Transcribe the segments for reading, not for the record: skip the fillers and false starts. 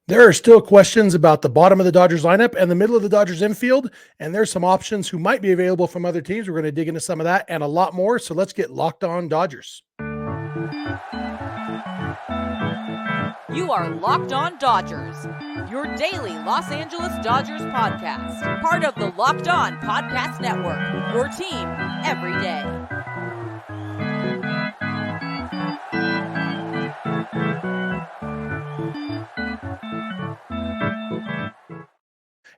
There are still questions about the bottom of the Dodgers lineup and the middle of the Dodgers infield, and there's some options who might be available from other teams. We're going to dig into some of that and a lot more. So let's get locked on Dodgers. You are Locked On Dodgers, your daily Los Angeles Dodgers podcast. Part of the Locked On Podcast Network, your team every day.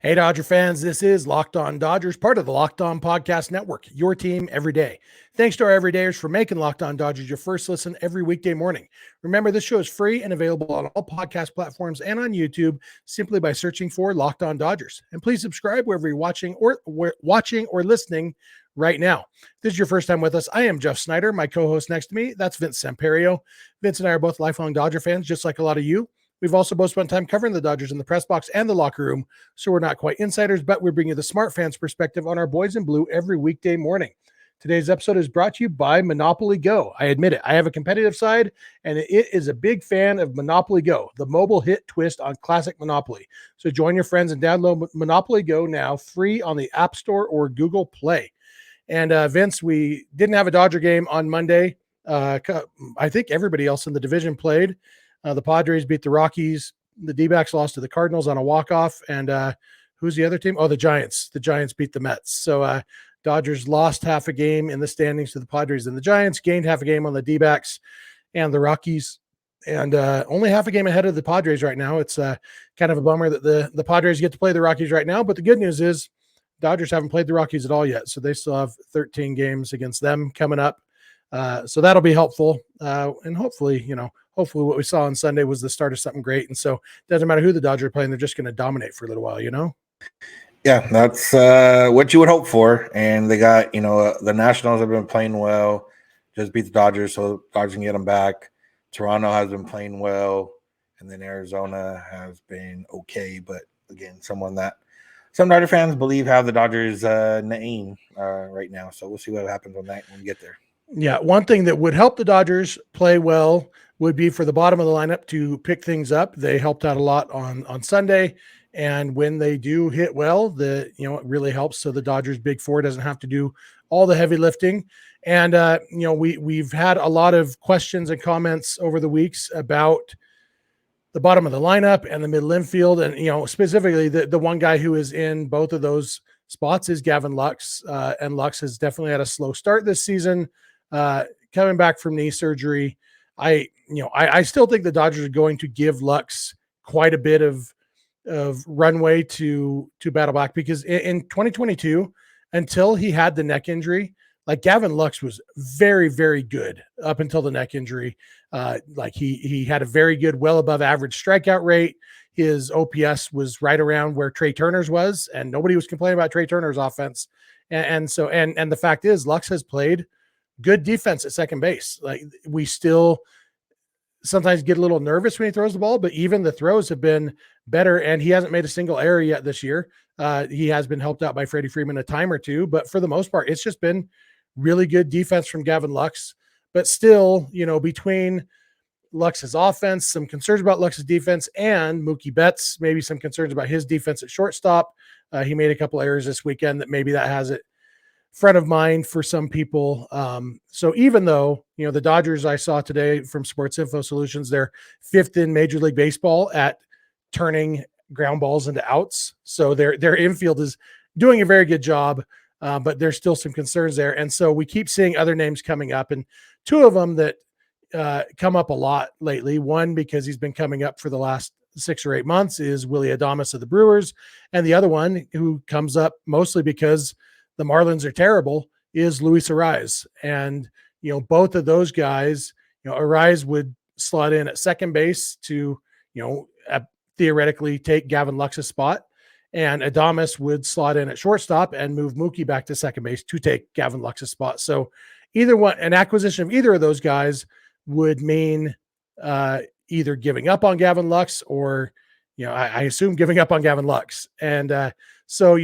Hey, Dodger fans, this is Locked On Dodgers, part of the Locked On Podcast Network, your team every day. Thanks to our everydayers for making Locked On Dodgers your first listen every weekday morning. Remember, this show is free and available on all podcast platforms and on YouTube simply by searching for Locked On Dodgers. And please subscribe wherever you're watching or listening right now. If this is your first time with us, I am Jeff Snyder. My co-host next to me, that's Vince Samperio. Vince and I are both lifelong Dodger fans, just like a lot of you. We've also both spent time covering the Dodgers in the press box and the locker room, so we're not quite insiders, but we bring you the smart fans perspective on our boys in blue every weekday morning. Today's episode is brought to you by Monopoly Go. I admit it, I have a competitive side, and it is a big fan of Monopoly Go, the mobile hit twist on classic Monopoly. So join your friends and download Monopoly Go now, free on the App Store or Google Play. And Vince, we didn't have a Dodger game on Monday. I think everybody else in the division played. The Padres beat the Rockies. The D-backs lost to the Cardinals on a walk-off. And who's the other team? Oh, the Giants. The Giants beat the Mets. So Dodgers lost half a game in the standings to the Padres and the Giants, gained half a game on the D-backs and the Rockies, and only half a game ahead of the Padres right now. It's kind of a bummer that the Padres get to play the Rockies right now. But the good news is Dodgers haven't played the Rockies at all yet. So they still have 13 games against them coming up. So that'll be helpful. And hopefully what we saw on Sunday was the start of something great. And so it doesn't matter who the Dodgers are playing, they're just going to dominate for a little while, Yeah, that's what you would hope for. And they got, the Nationals have been playing well, just beat the Dodgers, so Dodgers can get them back. Toronto has been playing well, and then Arizona has been okay. But again, some Dodger fans believe have the Dodgers name right now. So we'll see what happens on that when we get there. Yeah, one thing that would help the Dodgers play well would be for the bottom of the lineup to pick things up. They helped out a lot on Sunday, and when they do hit well, it really helps. So the Dodgers big four doesn't have to do all the heavy lifting. And we've had a lot of questions and comments over the weeks about the bottom of the lineup and the middle infield, and specifically the one guy who is in both of those spots is Gavin Lux, and Lux has definitely had a slow start this season. Coming back from knee surgery, I still think the Dodgers are going to give Lux quite a bit of runway to battle back, because in 2022, until he had the neck injury, like Gavin Lux was very, very good up until the neck injury. He had a very good, well above average strikeout rate. His OPS was right around where Trey Turner's was, and nobody was complaining about Trey Turner's offense. And the fact is, Lux has played good defense at second base. Like, we still sometimes get a little nervous when he throws the ball, but even the throws have been better, and he hasn't made a single error yet this year. He has been helped out by Freddie Freeman a time or two, but for the most part, it's just been really good defense from Gavin Lux. But still, between Lux's offense, some concerns about Lux's defense, and Mookie Betts, maybe some concerns about his defense at shortstop. He made a couple errors this weekend that maybe that has it front of mind for some people. So even though, the Dodgers, I saw today from Sports Info Solutions, they're fifth in Major League Baseball at turning ground balls into outs. So their infield is doing a very good job, but there's still some concerns there. And so we keep seeing other names coming up, and two of them that come up a lot lately. One, because he's been coming up for the last 6 or 8 months, is Willy Adames of the Brewers. And the other one, who comes up mostly because the Marlins are terrible, is Luis Arraez. And, both of those guys, Arraez would slot in at second base to, theoretically take Gavin Lux's spot. And Adames would slot in at shortstop and move Mookie back to second base to take Gavin Lux's spot. So either one, an acquisition of either of those guys would mean either giving up on Gavin Lux or, I assume giving up on Gavin Lux. And so,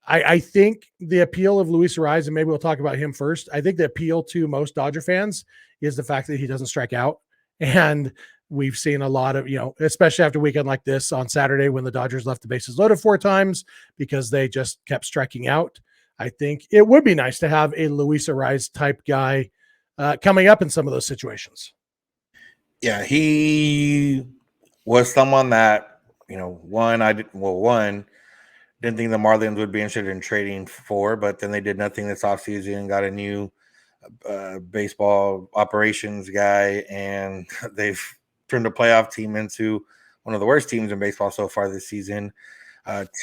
I think the appeal of Luis Arraez, and maybe we'll talk about him first. I think the appeal to most Dodger fans is the fact that he doesn't strike out. And we've seen a lot of, especially after a weekend like this on Saturday when the Dodgers left the bases loaded 4 times because they just kept striking out. I think it would be nice to have a Luis Arraez type guy coming up in some of those situations. Yeah, he was someone that, one, didn't think the Marlins would be interested in trading for, but then they did nothing this offseason and got a new baseball operations guy, and they've turned a playoff team into one of the worst teams in baseball so far this season.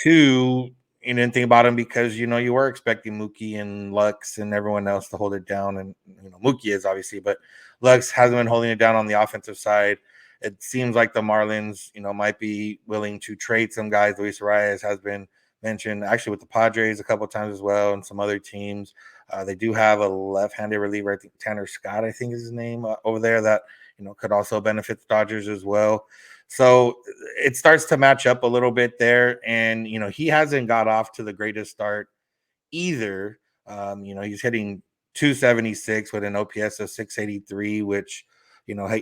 Two, you didn't think about him because you were expecting Mookie and Lux and everyone else to hold it down, and Mookie is obviously, but Lux hasn't been holding it down on the offensive side. It seems like the Marlins, might be willing to trade some guys. Luis Arraez has been mentioned actually with the Padres a couple of times as well, and some other teams. They do have a left-handed reliever, I think Tanner Scott, I think is his name, over there that could also benefit the Dodgers as well. So it starts to match up a little bit there, and he hasn't got off to the greatest start either. He's hitting 276 with an OPS of 683, which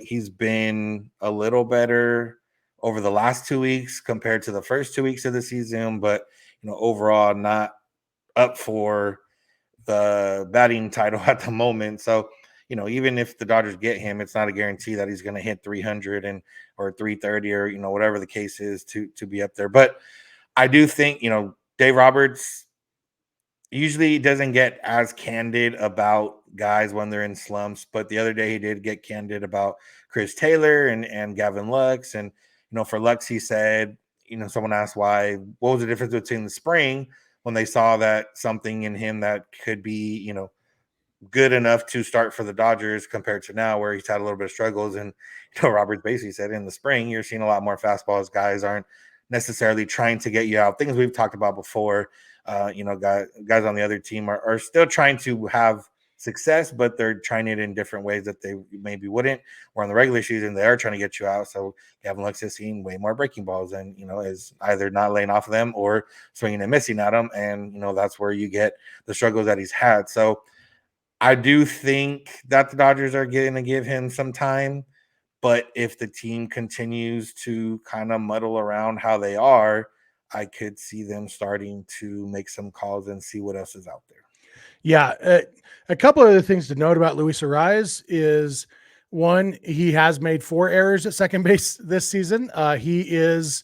he's been a little better over the last 2 weeks compared to the first 2 weeks of the season, but overall not up for the batting title at the moment. So, even if the Dodgers get him, it's not a guarantee that he's going to hit 300 or 330 or, whatever the case is to be up there. But I do think, Dave Roberts usually doesn't get as candid about guys when they're in slumps. But the other day he did get candid about Chris Taylor and Gavin Lux. And, for Lux, he said, someone asked what was the difference between the spring when they saw that something in him that could be, good enough to start for the Dodgers compared to now where he's had a little bit of struggles. And, Roberts basically said in the spring, you're seeing a lot more fastballs. Guys aren't necessarily trying to get you out. Things we've talked about before, guys on the other team are still trying to have success, but they're trying it in different ways that they maybe wouldn't. Or in the regular season, they are trying to get you out. So Gavin Lux has seen way more breaking balls and, is either not laying off of them or swinging and missing at them. And, that's where you get the struggles that he's had. So I do think that the Dodgers are going to give him some time. But if the team continues to kind of muddle around how they are, I could see them starting to make some calls and see what else is out there. Yeah. A couple of other things to note about Luis Arraez is, one, he has made 4 errors at second base this season. He is,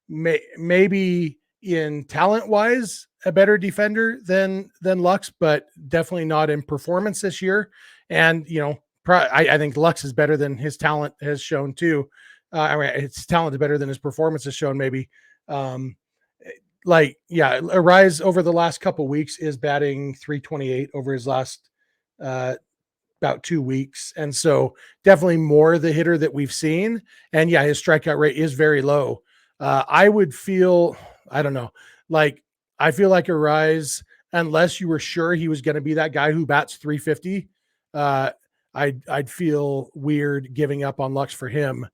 maybe in talent wise, a better defender than Lux, but definitely not in performance this year. And, I think Lux is better than his talent has shown too. His talent is better than his performance has shown maybe. Arraez over the last couple weeks is batting 328 over his last about 2 weeks. And so definitely more the hitter that we've seen. And yeah, his strikeout rate is very low. I would feel, I don't know, I feel like Arraez, unless you were sure he was going to be that guy who bats 350, I'd feel weird giving up on Lux for him.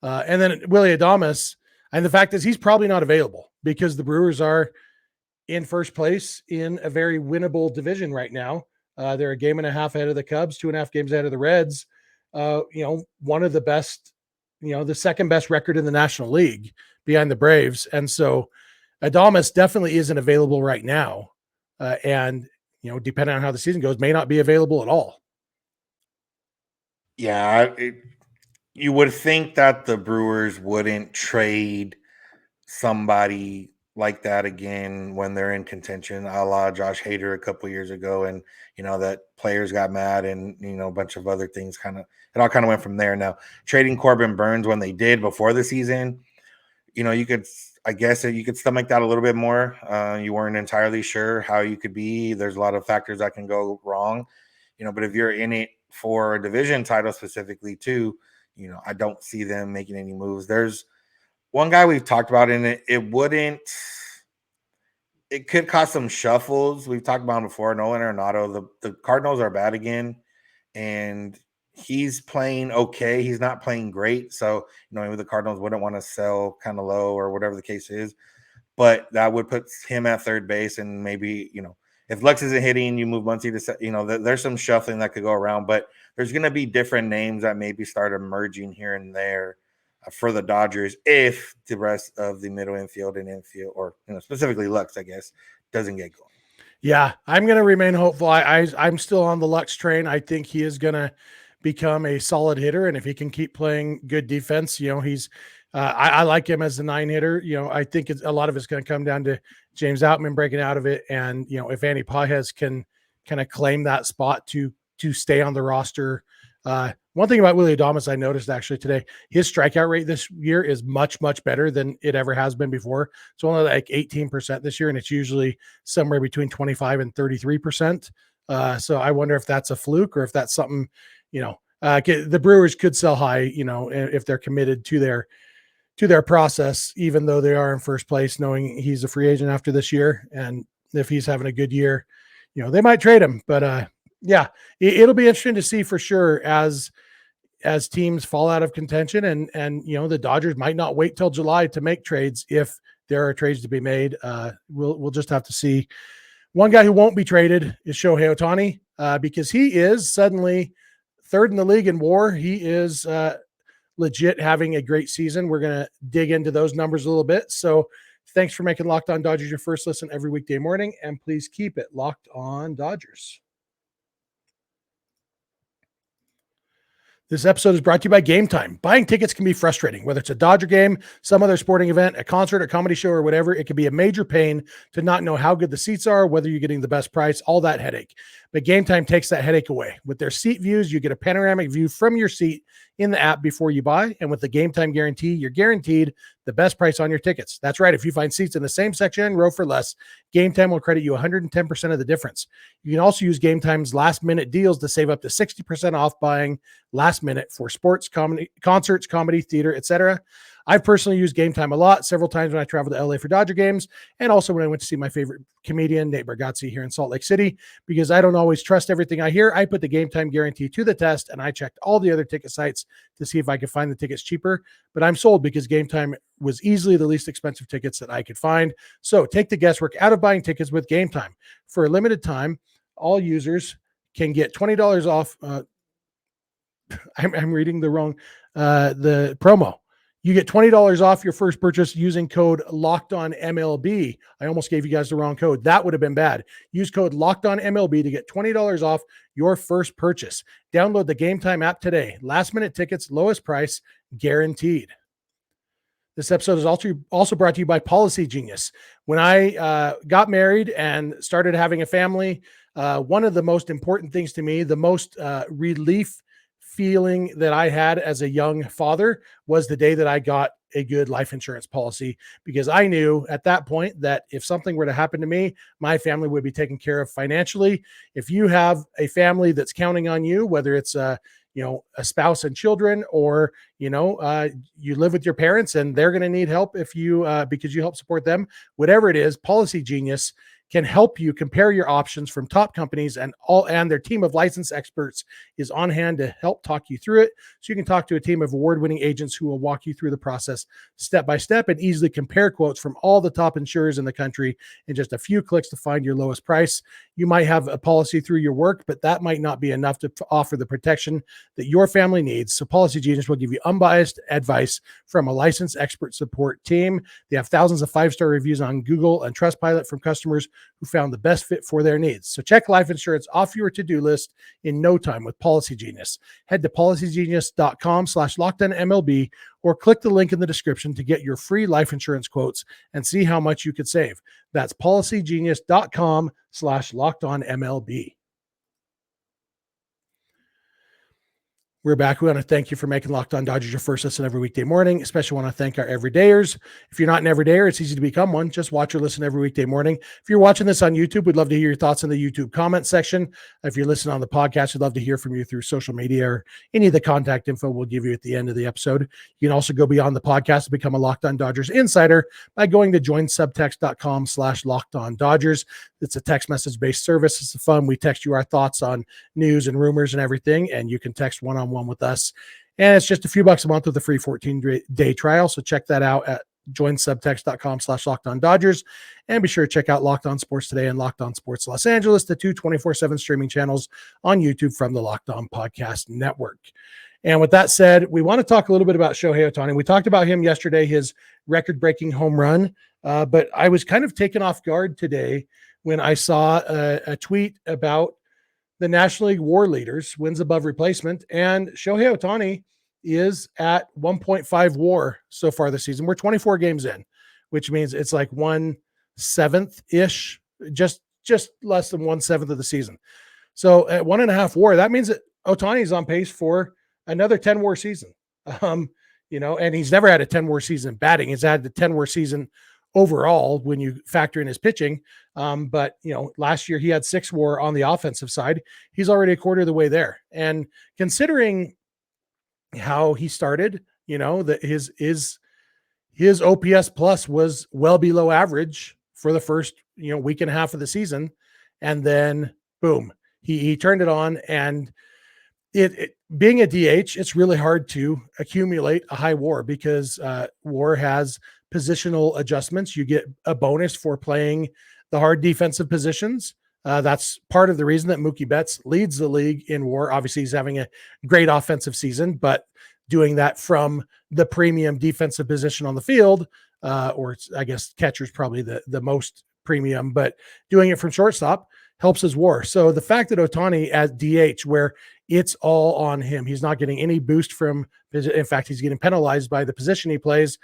And then Willy Adames, and the fact is he's probably not available because the Brewers are in first place in a very winnable division right now. They're a game and a half ahead of the Cubs, 2.5 games ahead of the Reds. One of the best, the second best record in the National League behind the Braves. And so Adames definitely isn't available right now. And, depending on how the season goes, may not be available at all. Yeah, you would think that the Brewers wouldn't trade somebody like that again when they're in contention, a la Josh Hader a couple years ago, and that players got mad and a bunch of other things. It all kind of went from there. Now trading Corbin Burns when they did before the season, you could, I guess, you could stomach that a little bit more. You weren't entirely sure how you could be. There's a lot of factors that can go wrong, but if you're in it for a division title specifically too, I don't see them making any moves. There's one guy we've talked about in it. It could cause some shuffles. We've talked about him before. Nolan Arenado. The Cardinals are bad again, and he's playing okay. He's not playing great. So, maybe the Cardinals wouldn't want to sell kind of low or whatever the case is. But that would put him at third base, and maybe, if Lux isn't hitting, you move Muncy to, there's some shuffling that could go around, but there's going to be different names that maybe start emerging here and there for the Dodgers if the rest of the middle infield and infield, or specifically Lux, I guess, doesn't get going. Yeah, I'm going to remain hopeful. I'm still on the Lux train. I think he is going to become a solid hitter, and if he can keep playing good defense, he's I like him as a 9 hitter. I think a lot of it's going to come down to James Outman breaking out of it, and if Andy Pages can kind of claim that spot to stay on the roster. One thing about Willy Adames I noticed actually today, his strikeout rate this year is much, much better than it ever has been before. It's only like 18% this year, and it's usually somewhere between 25 and 33%. So I wonder if that's a fluke or if that's something, the Brewers could sell high, if they're committed to their process, even though they are in first place, knowing he's a free agent after this year. And if he's having a good year, they might trade him. But yeah, it'll be interesting to see for sure as teams fall out of contention, and the Dodgers might not wait till July to make trades if there are trades to be made. We'll just have to see. One guy who won't be traded is Shohei Ohtani, because he is suddenly third in the league in WAR. He is legit having a great season. We're going to dig into those numbers a little bit. So thanks for making Locked On Dodgers your first listen every weekday morning, and please keep it Locked On Dodgers. This episode is brought to you by Game Time. Buying tickets can be frustrating, whether it's a Dodger game, some other sporting event, a concert, a comedy show, or whatever. It can be a major pain to not know how good the seats are, whether you're getting the best price, all that headache. But Game Time takes that headache away. With their seat views, you get a panoramic view from your seat in the app before you buy. And with the Game Time guarantee, you're guaranteed the best price on your tickets. That's right. If you find seats in the same section and row for less, Game Time will credit you 110% of the difference. You can also use Game Time's last minute deals to save up to 60% off buying last minute for sports, comedy, concerts, comedy, theater, etc. I've personally used Game Time a lot, several times when I traveled to LA for Dodger games, and also when I went to see my favorite comedian, Nate Bargatze, here in Salt Lake City. Because I don't always trust everything I hear, I put the Game Time guarantee to the test, and I checked all the other ticket sites to see if I could find the tickets cheaper. But I'm sold because Game Time was easily the least expensive tickets that I could find. So take the guesswork out of buying tickets with Game Time. For a limited time, all users can get $20 off. I'm reading the wrong, the promo. You get $20 off your first purchase using code LOCKEDONMLB. I almost gave you guys the wrong code. That would have been bad. Use code LOCKEDONMLB to get $20 off your first purchase. Download the Game Time app today. Last minute tickets, lowest price, guaranteed. This episode is also brought to you by Policygenius. When I got married and started having a family, one of the most important things to me, the most relief feeling that I had as a young father, was the day that I got a good life insurance policy, because I knew at that point that if something were to happen to me, my family would be taken care of financially. If you have a family that's counting on you, whether it's a spouse and children, or you live with your parents and they're going to need help if you because you help support them, whatever it is, Policygenius can help you compare your options from top companies, and their team of licensed experts is on hand to help talk you through it. So you can talk to a team of award-winning agents who will walk you through the process step by step and easily compare quotes from all the top insurers in the country in just a few clicks to find your lowest price. You might have a policy through your work, but that might not be enough to offer the protection that your family needs. So Policygenius will give you unbiased advice from a licensed expert support team. They have thousands of 5-star reviews on Google and Trustpilot from customers who found the best fit for their needs. So check life insurance off your to-do list in no time with Policygenius. Head to policygenius.com/LockedOnMLB or click the link in the description to get your free life insurance quotes and see how much you could save. That's policygenius.com/LockedOnMLB. We're back. We want to thank you for making Locked On Dodgers your first listen every weekday morning. Especially want to thank our everydayers. If you're not an everydayer, it's easy to become one. Just watch or listen every weekday morning. If you're watching this on YouTube, we'd love to hear your thoughts in the YouTube comment section. If you're listening on the podcast, we'd love to hear from you through social media or any of the contact info we'll give you at the end of the episode. You can also go beyond the podcast to become a Locked On Dodgers insider by going to joinsubtext.com/LockedOnDodgers. It's a text message-based service. It's fun. We text you our thoughts on news and rumors and everything, and you can text one-on-one with us. And it's just a few bucks a month with a free 14-day trial. So check that out at join subtext.com/LockedOnDodgers, and be sure to check out Locked On Sports Today and Locked On Sports Los Angeles, the two 24/7 streaming channels on YouTube from the Locked On Podcast Network. And with that said, we want to talk a little bit about Shohei Ohtani. We talked about him yesterday, his record-breaking home run, but I was kind of taken off guard today when I saw a tweet about the National League WAR leaders, wins above replacement, and Shohei Ohtani is at 1.5 WAR so far this season. We're 24 games in, which means it's like 1/7-ish, just less than 1/7 of the season. So at 1.5 WAR, that means that Ohtani is on pace for another 10 WAR season. And he's never had a 10 WAR season batting. He's had the 10 WAR season overall when you factor in his pitching. But last year he had 6 WAR on the offensive side. He's already a quarter of the way there. And considering how he started, that his OPS plus was well below average for the first, week and a half of the season. And then boom, he turned it on, and it being a DH, it's really hard to accumulate a high WAR because WAR has positional adjustments. You get a bonus for playing the hard defensive positions. That's part of the reason that Mookie Betts leads the league in WAR. Obviously, he's having a great offensive season, but doing that from the premium defensive position on the field, or I guess catcher's probably the most premium, but doing it from shortstop helps his WAR. So the fact that Ohtani at DH, where it's all on him, he's not getting any boost from, in fact, he's getting penalized by the position he plays.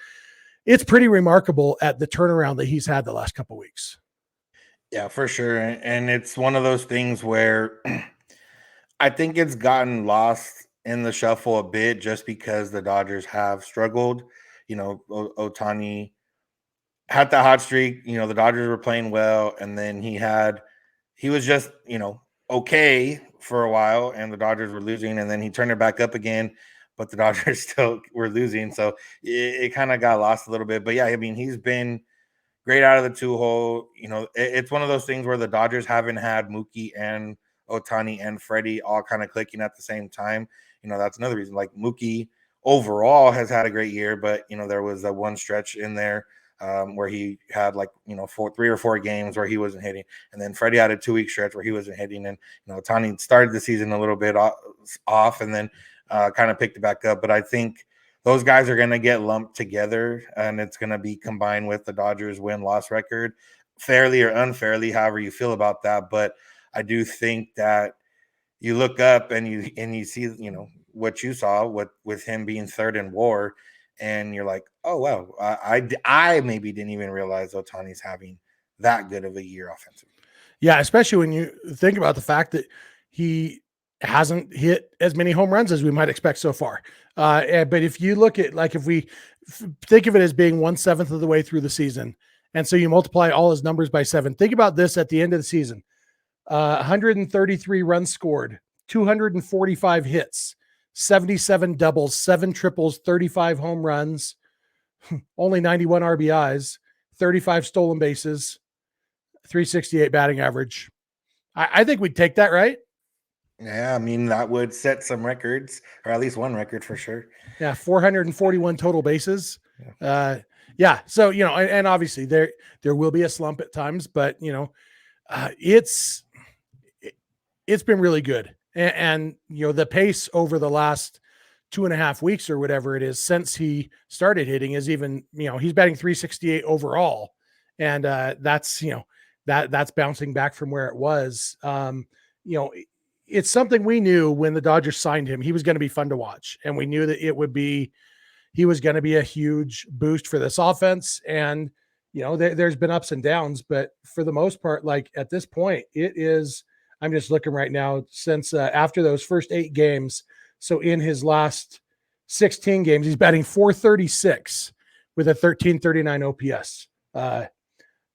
It's pretty remarkable at the turnaround that he's had the last couple of weeks. Yeah, for sure. And it's one of those things where I think it's gotten lost in the shuffle a bit just because the Dodgers have struggled. Ohtani had the hot streak. The Dodgers were playing well, and then he was just, okay for a while, and the Dodgers were losing, and then he turned it back up again, but the Dodgers still were losing. So it kind of got lost a little bit. But yeah, I mean, he's been great out of the 2-hole. It's one of those things where the Dodgers haven't had Mookie and Ohtani and Freddie all kind of clicking at the same time. That's another reason. Like Mookie overall has had a great year, but there was that one stretch in there where he had 3 or 4 games where he wasn't hitting, and then Freddie had a 2-week stretch where he wasn't hitting, and Ohtani started the season a little bit off, and then kind of picked it back up. But I think those guys are going to get lumped together, and it's going to be combined with the Dodgers win-loss record, fairly or unfairly, however you feel about that. But I do think that you look up and you see, what you saw with him being third in WAR, and you're like, oh, wow, I maybe didn't even realize Ohtani's having that good of a year offensively. Yeah, especially when you think about the fact that he hasn't hit as many home runs as we might expect so far. But if you look at, if we think of it as being 1/7 of the way through the season, and so you multiply all his numbers by 7, think about this at the end of the season. 133 runs scored, 245 hits, 77 doubles, 7 triples, 35 home runs, only 91 RBIs, 35 stolen bases, 368 batting average. I think we'd take that, right? Yeah, I mean, that would set some records, or at least one record for sure. Yeah, 441 total bases. Yeah. So, and obviously there will be a slump at times, but it's been really good. And the pace over the last 2.5 weeks or whatever it is since he started hitting is even, he's batting 368 overall. And that's bouncing back from where it was. It's something we knew when the Dodgers signed him, he was going to be fun to watch. And we knew that he was going to be a huge boost for this offense. And, there's been ups and downs, but for the most part, at this point, I'm just looking right now since after those first 8 games. So in his last 16 games, he's batting 436 with a 1339 OPS.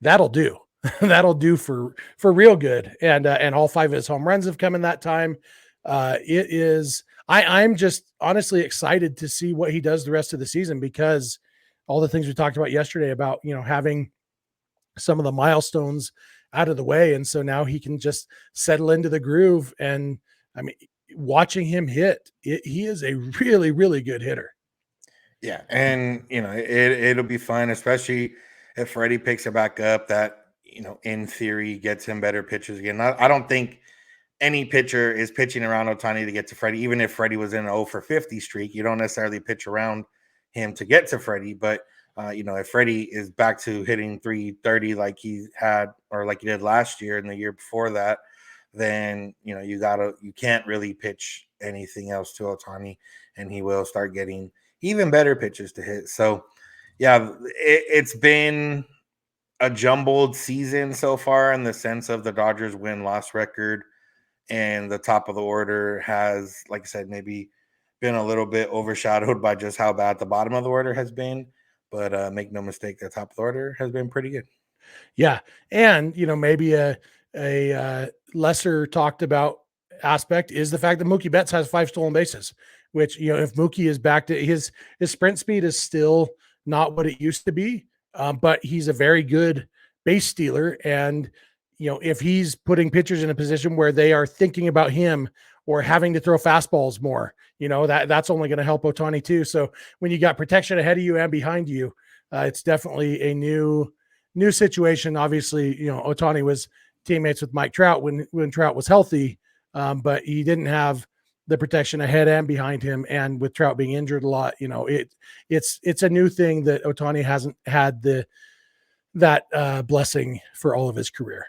That'll do. That'll do for real good. And all 5 of his home runs have come in that time. I'm just honestly excited to see what he does the rest of the season, because all the things we talked about yesterday about, having some of the milestones out of the way. And so now he can just settle into the groove. And I mean, watching him hit, he is a really, really good hitter. Yeah, and it'll be fun, especially if Freddie picks it back up. That in theory, gets him better pitches again. I don't think any pitcher is pitching around Ohtani to get to Freddie. Even if Freddie was in an 0 for 50 streak, you don't necessarily pitch around him to get to Freddie. But if Freddie is back to hitting 330 like he had or like he did last year and the year before that, then you can't really pitch anything else to Ohtani, and he will start getting even better pitches to hit. So yeah, it's been a jumbled season so far in the sense of the Dodgers win-loss record, and the top of the order has, like I said, maybe been a little bit overshadowed by just how bad the bottom of the order has been. But make no mistake, the top of the order has been pretty good. Yeah, and maybe a lesser talked about aspect is the fact that Mookie Betts has 5 stolen bases, which if Mookie is back to his sprint speed is still not what it used to be, but he's a very good base stealer, and if he's putting pitchers in a position where they are thinking about him or having to throw fastballs more, that's only going to help Ohtani too. So when you got protection ahead of you and behind you, it's definitely a new situation. Obviously, Ohtani was teammates with Mike Trout when Trout was healthy, but he didn't have the protection ahead and behind him. And with Trout being injured a lot, it's a new thing that Ohtani hasn't had that blessing for all of his career.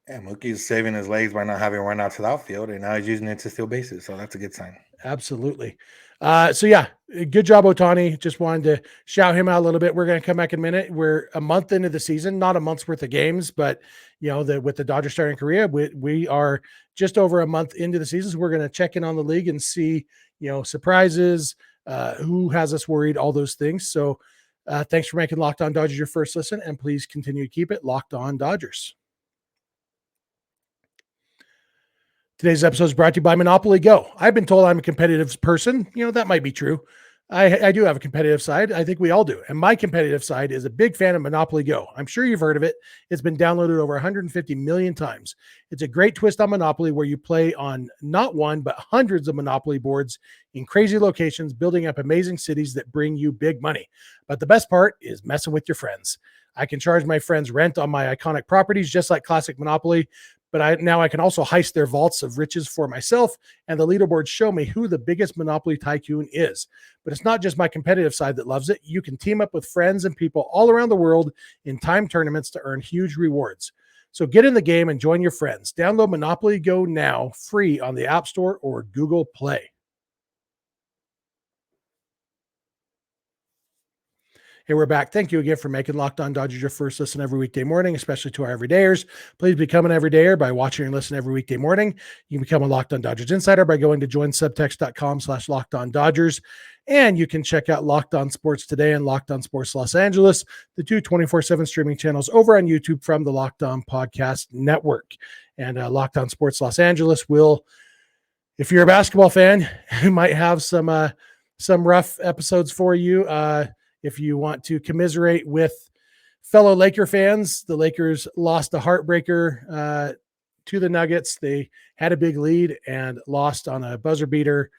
Yeah, Mookie's saving his legs by not having run out to the outfield, and now he's using it to steal bases. So that's a good sign. Absolutely. So yeah, good job, Ohtani. Just wanted to shout him out a little bit. We're going to come back in a minute. We're a month into the season, not a month's worth of games, but with the Dodgers starting Korea, we are just over a month into the season. So we're going to check in on the league and see, surprises, who has us worried, all those things. So thanks for making Locked On Dodgers your first listen, and please continue to keep it Locked On Dodgers. Today's episode is brought to you by Monopoly Go. I've been told I'm a competitive person. That might be true. I do have a competitive side. I think we all do. And my competitive side is a big fan of Monopoly Go. I'm sure you've heard of it. It's been downloaded over 150 million times. It's a great twist on Monopoly where you play on not one, but hundreds of Monopoly boards in crazy locations, building up amazing cities that bring you big money. But the best part is messing with your friends. I can charge my friends rent on my iconic properties, just like classic Monopoly. But now I can also heist their vaults of riches for myself, and the leaderboards show me who the biggest Monopoly tycoon is. But it's not just my competitive side that loves it. You can team up with friends and people all around the world in timed tournaments to earn huge rewards. So get in the game and join your friends. Download Monopoly Go now, free on the App Store or Google Play. Hey, we're back. Thank you again for making Locked On Dodgers your first listen every weekday morning, especially to our everydayers. Please become an everydayer by watching and listening every weekday morning. You can become a Locked On Dodgers insider by going to joinsubtext.com/LockedOnDodgers. And you can check out Locked On Sports Today and Locked On Sports Los Angeles, the two 24/7 streaming channels over on YouTube from the Locked On Podcast Network. And Locked On Sports Los Angeles will, if you're a basketball fan, might have some rough episodes for you. If you want to commiserate with fellow Laker fans, the Lakers lost a heartbreaker to the Nuggets. They had a big lead and lost on a buzzer beater.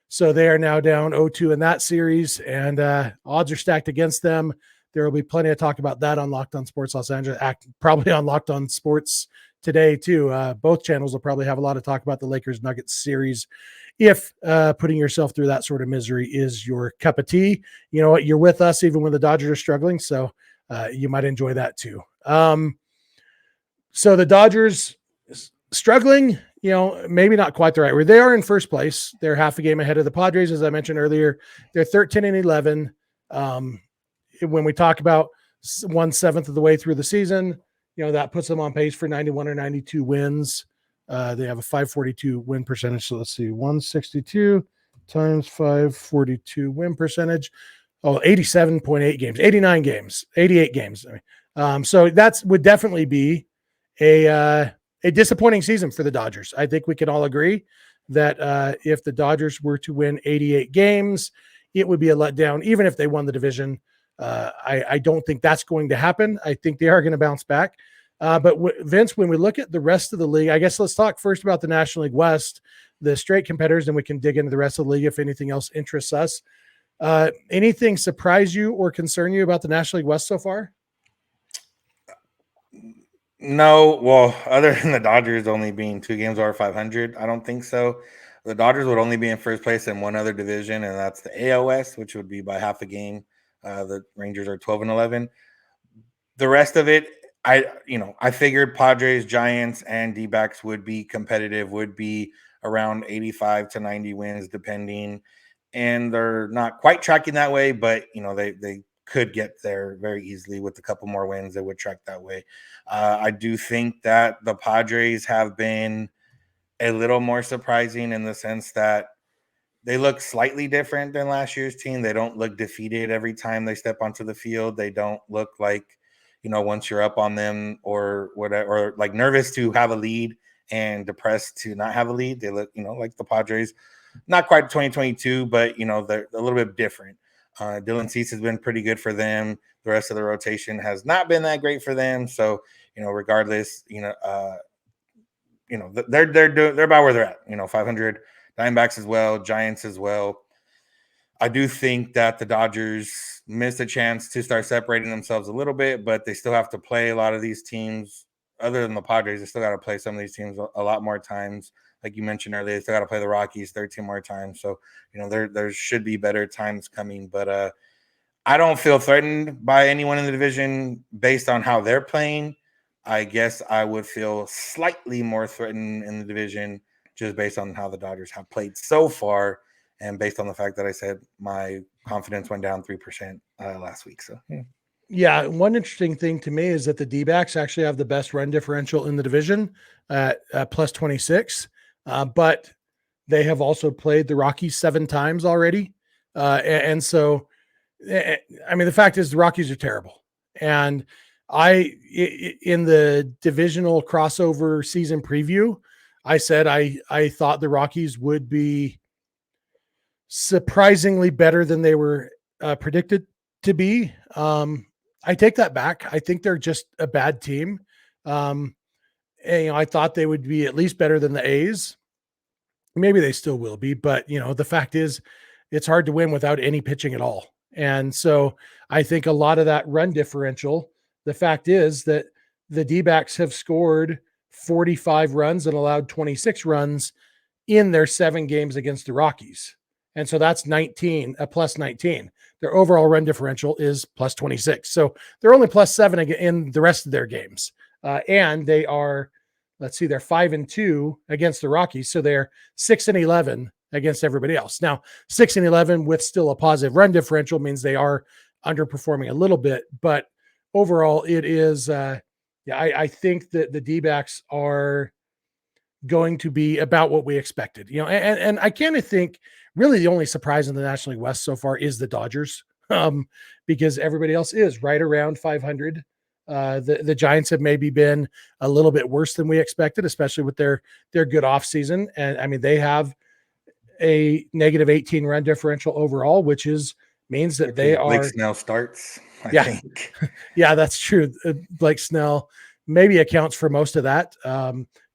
So they are now down 0-2 in that series, and odds are stacked against them. There will be plenty of talk about that on Locked On Sports Los Angeles, probably on Locked On Sports Today too. Both channels will probably have a lot of talk about the Lakers-Nuggets series. If putting yourself through that sort of misery is your cup of tea, you know what, you're with us even when the Dodgers are struggling. So you might enjoy that too. So the Dodgers struggling, maybe not quite the right where they are in first place. They're half a game ahead of the Padres. As I mentioned earlier, they're 13-11. When we talk about 1/7 of the way through the season, that puts them on pace for 91 or 92 wins. They have a 542 win percentage. So let's see, 162 times 542 win percentage. 87.8 games, 89 games, 88 games. So that would definitely be a disappointing season for the Dodgers. I think we can all agree that if the Dodgers were to win 88 games, it would be a letdown, even if they won the division. I don't think that's going to happen. I think they are going to bounce back. But Vince, when we look at the rest of the league, I guess let's talk first about the National League West, the straight competitors, and we can dig into the rest of the league if anything else interests us. Anything surprise you or concern you about the National League West so far? No, well, other than the Dodgers only being 2 games over 500, I don't think so. The Dodgers would only be in first place in one other division, and that's the AOS, which would be by half a game. The Rangers are 12-11. The rest of it, I figured Padres, Giants, and D-backs would be competitive, would be around 85 to 90 wins, depending. And they're not quite tracking that way, but they could get there very easily with a couple more wins. They would track that way. I do think that the Padres have been a little more surprising in the sense that they look slightly different than last year's team. They don't look defeated every time they step onto the field. They don't look like, once you're up on them or whatever, or like nervous to have a lead and depressed to not have a lead. They look, like the Padres, not quite 2022, but, they're a little bit different. Dylan Cease has been pretty good for them. The rest of the rotation has not been that great for them. So, regardless, they're about where they're at, 500. Diamondbacks as well, Giants as well. I do think that the Dodgers missed a chance to start separating themselves a little bit, but they still have to play a lot of these teams. Other than the Padres, they still got to play some of these teams a lot more times. Like you mentioned earlier, they still got to play the Rockies 13 more times. So, there should be better times coming. But I don't feel threatened by anyone in the division based on how they're playing. I guess I would feel slightly more threatened in the division just based on how the Dodgers have played so far and based on the fact that I said my confidence went down 3% last week. So, Yeah, one interesting thing to me is that the D-backs actually have the best run differential in the division at plus 26, but they have also played the Rockies 7 times already. And so, I mean, the fact is the Rockies are terrible. And in the divisional crossover season preview, I said I thought the Rockies would be surprisingly better than they were predicted to be. I take that back. I think they're just a bad team. And, I thought they would be at least better than the A's. Maybe they still will be, but the fact is it's hard to win without any pitching at all. And so I think a lot of that run differential, the fact is that the D-backs have scored 45 runs and allowed 26 runs in their 7 games against the Rockies. And so that's 19, a plus 19. Their overall run differential is plus 26. So they're only plus 7 in the rest of their games. And they are, they're 5-2 against the Rockies. So they're 6-11 against everybody else. Now, 6-11 with still a positive run differential means they are underperforming a little bit, but overall it is, I think that the D-backs are going to be about what we expected, and I kind of think really the only surprise in the National League West so far is the Dodgers, because everybody else is right around 500. The Giants have maybe been a little bit worse than we expected, especially with their good offseason. And I mean, they have a negative 18 run differential overall, which means that they are. Blake Snell starts, I think. Yeah, that's true. Blake Snell maybe accounts for most of that.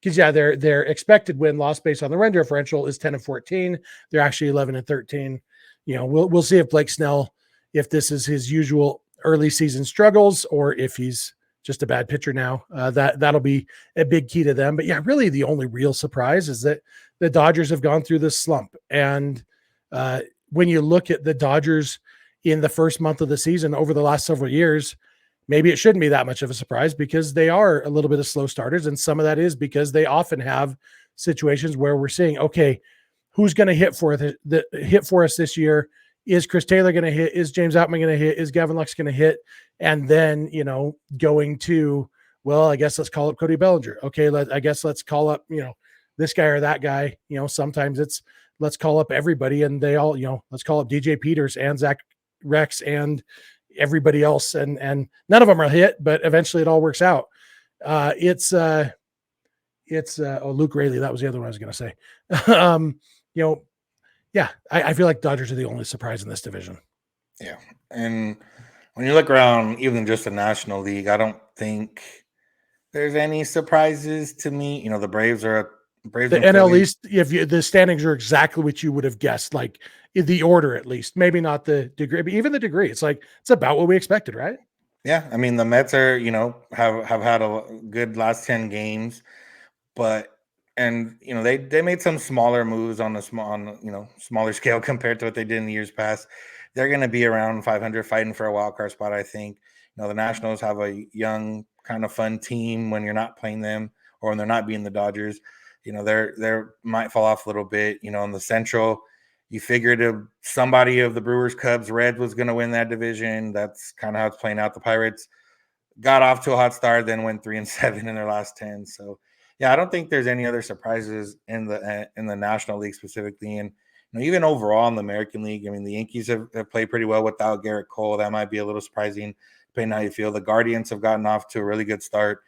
Because their expected win-loss based on the run differential is 10-14. They're actually 11-13. We'll see if Blake Snell, if this is his usual early season struggles or if he's just a bad pitcher now. That'll be a big key to them. But yeah, really the only real surprise is that the Dodgers have gone through this slump. And when you look at the Dodgers in the first month of the season over the last several years, maybe it shouldn't be that much of a surprise because they are a little bit of slow starters. And some of that is because they often have situations where we're saying, okay, who's going to hit for us this year? Is Chris Taylor going to hit? Is James Outman going to hit? Is Gavin Lux going to hit? And then, going to, well, I guess let's call up Cody Bellinger. Okay. I guess let's call up, this guy or that guy. Sometimes it's, let's call up everybody and they all, let's call up DJ Peters and Zach Rex and everybody else. And none of them are hit, but eventually it all works out. It's Luke Raley. That was the other one I was going to say. Yeah, I feel like Dodgers are the only surprise in this division. Yeah. And when you look around, even just the National League, I don't think there's any surprises to me. The Braves are Braves The and NL Phillies. East, the standings are exactly what you would have guessed, like in the order at least, maybe not the degree, but even the degree. It's like it's about what we expected, right? Yeah, I mean the Mets are, have had a good last 10 games, but they made some smaller moves on the smaller scale compared to what they did in the years past. They're going to be around 500 fighting for a wild card spot, I think. The Nationals have a young kind of fun team when you're not playing them or when they're not being the Dodgers. They're might fall off a little bit, in the Central. You figured somebody of the Brewers, Cubs, Reds was going to win that division. That's kind of how it's playing out. The Pirates got off to a hot start, then went 3-7 in their last 10. So, yeah, I don't think there's any other surprises in the National League specifically, and even overall in the American League. I mean, the Yankees have played pretty well without Garrett Cole. That might be a little surprising, depending on how you feel. The Guardians have gotten off to a really good start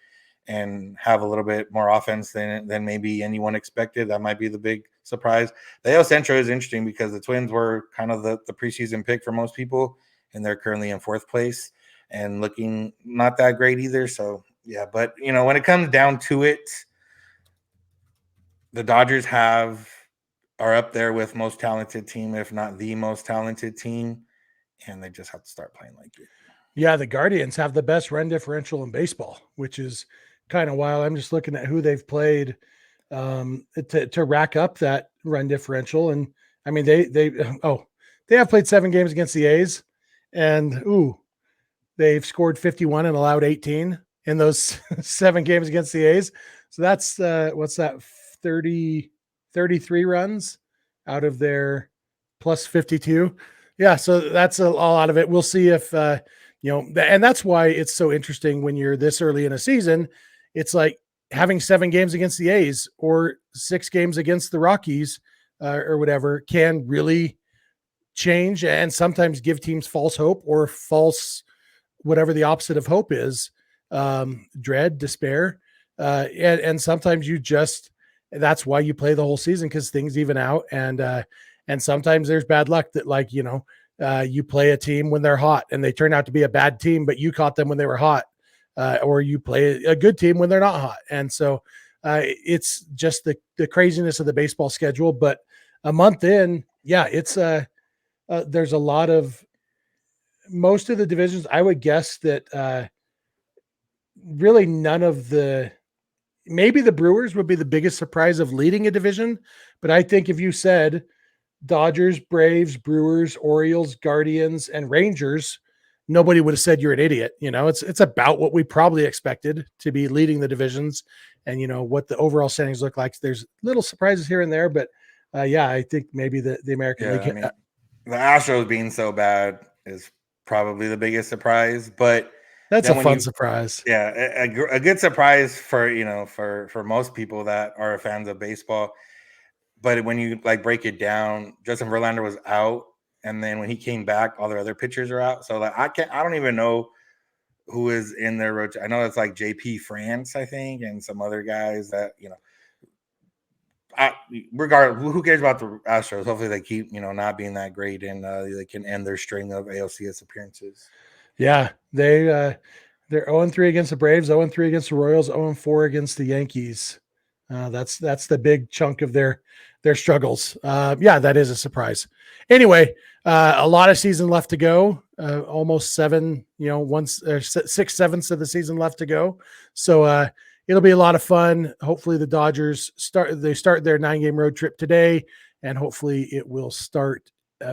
and have a little bit more offense than maybe anyone expected. That might be the big surprise. The AL Central is interesting because the Twins were kind of the preseason pick for most people, and they're currently in 4th place and looking not that great either. So, yeah, but, when it comes down to it, the Dodgers are up there with most talented team, if not the most talented team, and they just have to start playing like it. Yeah, the Guardians have the best run differential in baseball, which is kind of wild. I'm just looking at who they've played to rack up that run differential. And I mean, they have played 7 games against the A's, and they've scored 51 and allowed 18 in those 7 games against the A's. So that's what's that, 33 runs out of their plus 52. Yeah, so that's all out of it. We'll see if and that's why it's so interesting when you're this early in a season. It's like having 7 games against the A's or 6 games against the Rockies or whatever can really change and sometimes give teams false hope or false, whatever the opposite of hope is, dread, despair. And sometimes that's why you play the whole season, because things even out. And sometimes there's bad luck that you play a team when they're hot and they turn out to be a bad team, but you caught them when they were hot. Or you play a good team when they're not hot. And so it's just the craziness of the baseball schedule. But a month in, yeah, it's there's a lot of, most of the divisions, I would guess that really none of maybe the Brewers would be the biggest surprise of leading a division. But I think if you said Dodgers, Braves, Brewers, Orioles, Guardians, and Rangers, nobody would have said you're an idiot. It's about what we probably expected to be leading the divisions, and what the overall standings look like. There's little surprises here and there, but I think maybe the American League. I mean, the Astros being so bad is probably the biggest surprise, but that's a fun surprise. Yeah, a good surprise for most people that are fans of baseball. But when you break it down, Justin Verlander was out. And then when he came back, all their other pitchers are out. So I don't even know who is in their rotation. I know it's JP France, I think, and some other guys that, regardless, who cares about the Astros? Hopefully they keep, not being that great, and they can end their string of ALCS appearances. Yeah, they're 0-3 against the Braves, 0-3 against the Royals, 0-4 against the Yankees. That's the big chunk of their struggles. That is a surprise. Anyway, a lot of season left to go. Almost 6/7 of the season left to go. So it'll be a lot of fun. Hopefully the Dodgers start their 9-game road trip today, and hopefully it will start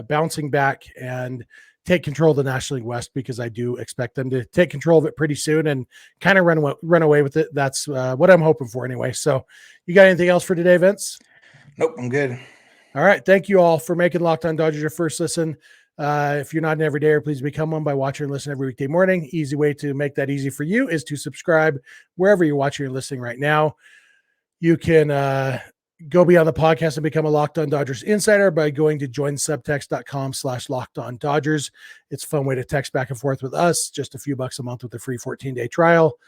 bouncing back and take control of the National League West, because I do expect them to take control of it pretty soon and kind of run away with it. That's what I'm hoping for anyway. So you got anything else for today, Vince? Nope, I'm good. All right. Thank you all for making Locked On Dodgers your first listen. If you're not an everydayer, please become one by watching and listening every weekday morning. Easy way to make that easy for you is to subscribe wherever you're watching or listening right now. You can go beyond the podcast and become a Locked On Dodgers insider by going to joinsubtext.com/LockedOnDodgers. It's a fun way to text back and forth with us. Just a few bucks a month with a free 14-day trial.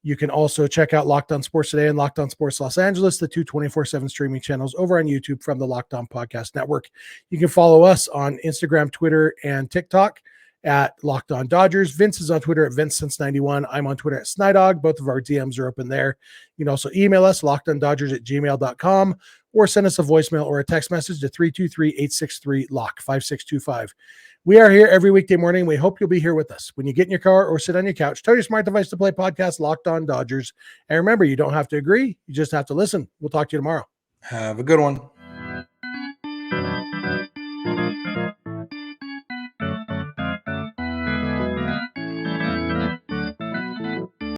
You can also check out Locked On Sports Today and Locked On Sports Los Angeles, the 2 24/7 streaming channels over on YouTube from the Locked On Podcast Network. You can follow us on Instagram, Twitter, and TikTok at Locked On Dodgers. Vince is on Twitter at VinceSense91. I'm on Twitter at Snydog. Both of our DMs are open there. You can also email us, lockedondodgers@gmail.com, or send us a voicemail or a text message to 323-863-LOCK, 5625. We are here every weekday morning. We hope you'll be here with us. When you get in your car or sit on your couch, tell your smart device to play podcast Locked On Dodgers. And remember, you don't have to agree. You just have to listen. We'll talk to you tomorrow. Have a good one.